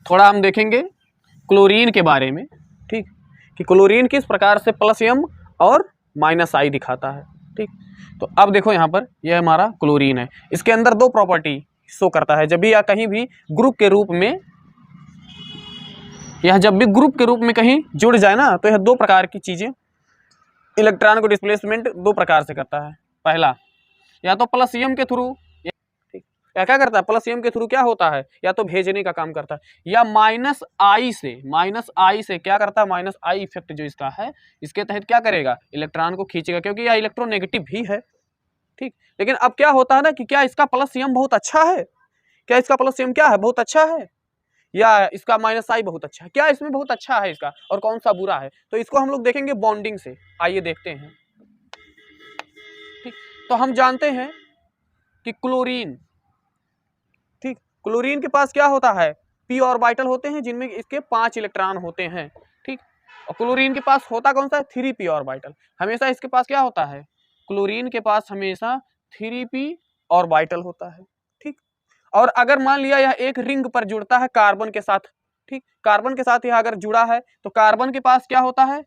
थोड़ा हम देखेंगे क्लोरीन के बारे में, ठीक, कि क्लोरीन किस प्रकार से प्लस एम और माइनस आई दिखाता है। ठीक, तो अब देखो यहाँ पर यह हमारा क्लोरीन है, इसके अंदर दो प्रॉपर्टी शो करता है। जब भी या कहीं भी ग्रुप के रूप में, यह जब भी ग्रुप के रूप में कहीं जुड़ जाए ना, तो यह दो प्रकार की चीजें, इलेक्ट्रॉन को डिस्प्लेसमेंट दो प्रकार से करता है। पहला, या तो प्लस एम के थ्रू, या क्या करता है, प्लस एम के थ्रू क्या होता है, या तो भेजने का काम करता है, या माइनस आई से क्या करता है, माइनस आई इफेक्ट जो इसका है, इसके तहत क्या करेगा, इलेक्ट्रॉन को खींचेगा, क्योंकि यह इलेक्ट्रोनेगेटिव भी है। ठीक, लेकिन अब क्या होता है ना कि क्या इसका प्लस एम बहुत अच्छा है, क्या इसका प्लस एम क्या है, बहुत अच्छा है, या इसका माइनस आई बहुत अच्छा है, क्या इसमें बहुत अच्छा है इसका और कौन सा बुरा है, तो इसको हम लोग देखेंगे बॉन्डिंग से। आइए देखते हैं। ठीक, तो हम जानते हैं कि क्लोरीन, ठीक, क्लोरीन के पास क्या होता है, पी ऑर्बिटल होते हैं जिनमें इसके 5 इलेक्ट्रॉन होते हैं। ठीक, और क्लोरीन के पास होता कौन सा है, 3p ऑर्बिटल। हमेशा इसके पास क्या होता है, क्लोरीन के पास हमेशा 3p ऑर्बिटल होता है। ठीक, और अगर मान लिया यह एक रिंग पर जुड़ता है कार्बन के साथ, ठीक, कार्बन के साथ यह अगर जुड़ा है तो कार्बन के पास क्या होता है,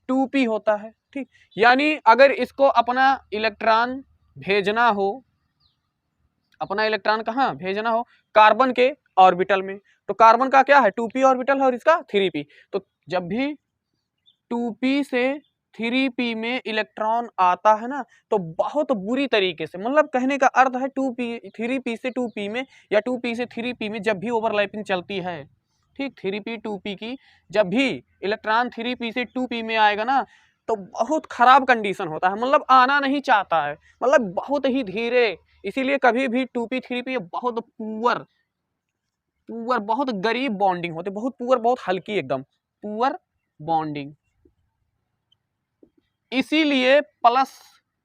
2p होता है। ठीक, यानी अगर इसको अपना इलेक्ट्रॉन भेजना हो, अपना इलेक्ट्रॉन कहाँ भेजना हो, कार्बन के ऑर्बिटल में, तो कार्बन का क्या है, 2p ऑर्बिटल है और इसका 3p। तो जब भी 2p से 3p में इलेक्ट्रॉन आता है ना, तो बहुत बुरी तरीके से, मतलब कहने का अर्थ है 3p से 2p में या 2p से 3p में जब भी ओवरलैपिंग चलती है, ठीक, 3p 2p की, जब भी इलेक्ट्रॉन 3p से 2p में आएगा ना, तो बहुत खराब कंडीशन होता है, मतलब आना नहीं चाहता है, मतलब बहुत ही धीरे। इसीलिए कभी भी 2p 3p बहुत पुअर बहुत गरीब बॉन्डिंग होते, बहुत पुअर, बहुत हल्की, एकदम पुअर बॉन्डिंग। इसीलिए प्लस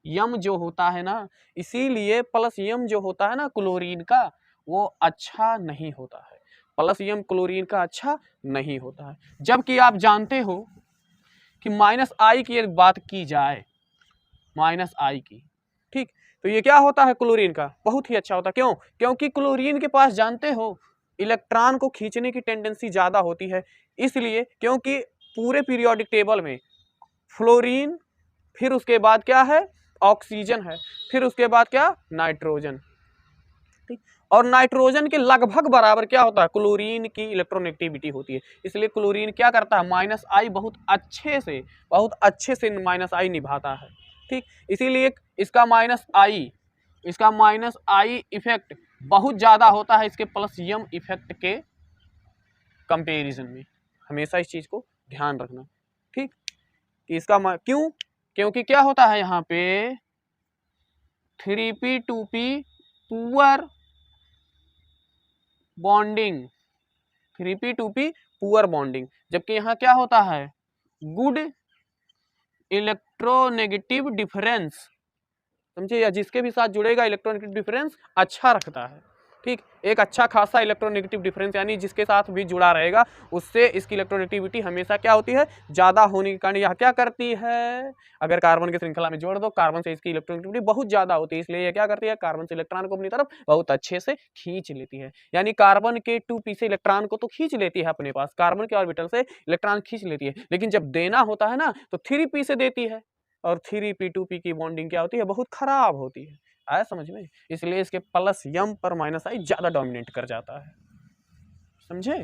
यम जो होता है ना, इसीलिए प्लस यम जो होता है ना क्लोरीन का, वो अच्छा नहीं होता है, प्लस यम क्लोरीन का अच्छा नहीं होता है। जबकि आप जानते हो कि माइनस आई की एक बात की जाए, माइनस आई की, ठीक, तो ये क्या होता है, क्लोरीन का बहुत ही अच्छा होता है। क्यों, क्योंकि क्लोरीन के पास जानते हो इलेक्ट्रॉन को खींचने की टेंडेंसी ज्यादा होती है, इसलिए क्योंकि पूरे पीरियोडिक टेबल में फ्लोरीन, फिर उसके बाद क्या है, ऑक्सीजन है, फिर उसके बाद क्या, नाइट्रोजन, ठीक, और नाइट्रोजन के लगभग बराबर क्या होता है, क्लोरीन की इलेक्ट्रोनेगेटिविटी होती है। इसलिए क्लोरीन क्या करता है, माइनस आई बहुत अच्छे से माइनस आई निभाता है। ठीक, इसीलिए इसका माइनस आई इफेक्ट बहुत ज्यादा होता है इसके प्लस यम इफेक्ट के कंपैरिजन में। हमेशा इस चीज को ध्यान रखना, ठीक, कि इसका क्यों, क्योंकि क्या होता है यहाँ पे 3p 2p poor bonding, 3p 2p poor bonding, जबकि यहाँ क्या होता है, गुड इलेक्ट्रोनेगेटिव डिफरेंस, समझे, या जिसके भी साथ जुड़ेगा इलेक्ट्रोनेगेटिव डिफरेंस अच्छा रखता है। ठीक, एक अच्छा खासा इलेक्ट्रोनेगेटिव डिफरेंस, यानी जिसके साथ भी जुड़ा रहेगा उससे इसकी इलेक्ट्रोनेगेटिविटी हमेशा क्या होती है, ज्यादा होने के कारण यह क्या करती है, अगर कार्बन की श्रृंखला में जोड़ दो, कार्बन से इसकी इलेक्ट्रोनेगेटिविटी बहुत ज्यादा होती है, इसलिए यह क्या करती है, कार्बन से इलेक्ट्रॉन को अपनी तरफ बहुत अच्छे से खींच लेती है। यानी कार्बन के 2p से इलेक्ट्रॉन को तो खींच लेती है अपने पास, कार्बन के ऑर्बिटल से इलेक्ट्रॉन खींच लेती है, लेकिन जब देना होता है ना तो 3p से देती है, और 3p 2p की बॉन्डिंग क्या होती है, बहुत खराब होती है। आया समझ में, इसलिए इसके प्लस यम पर माइनस आई ज्यादा डोमिनेट कर जाता है, समझे।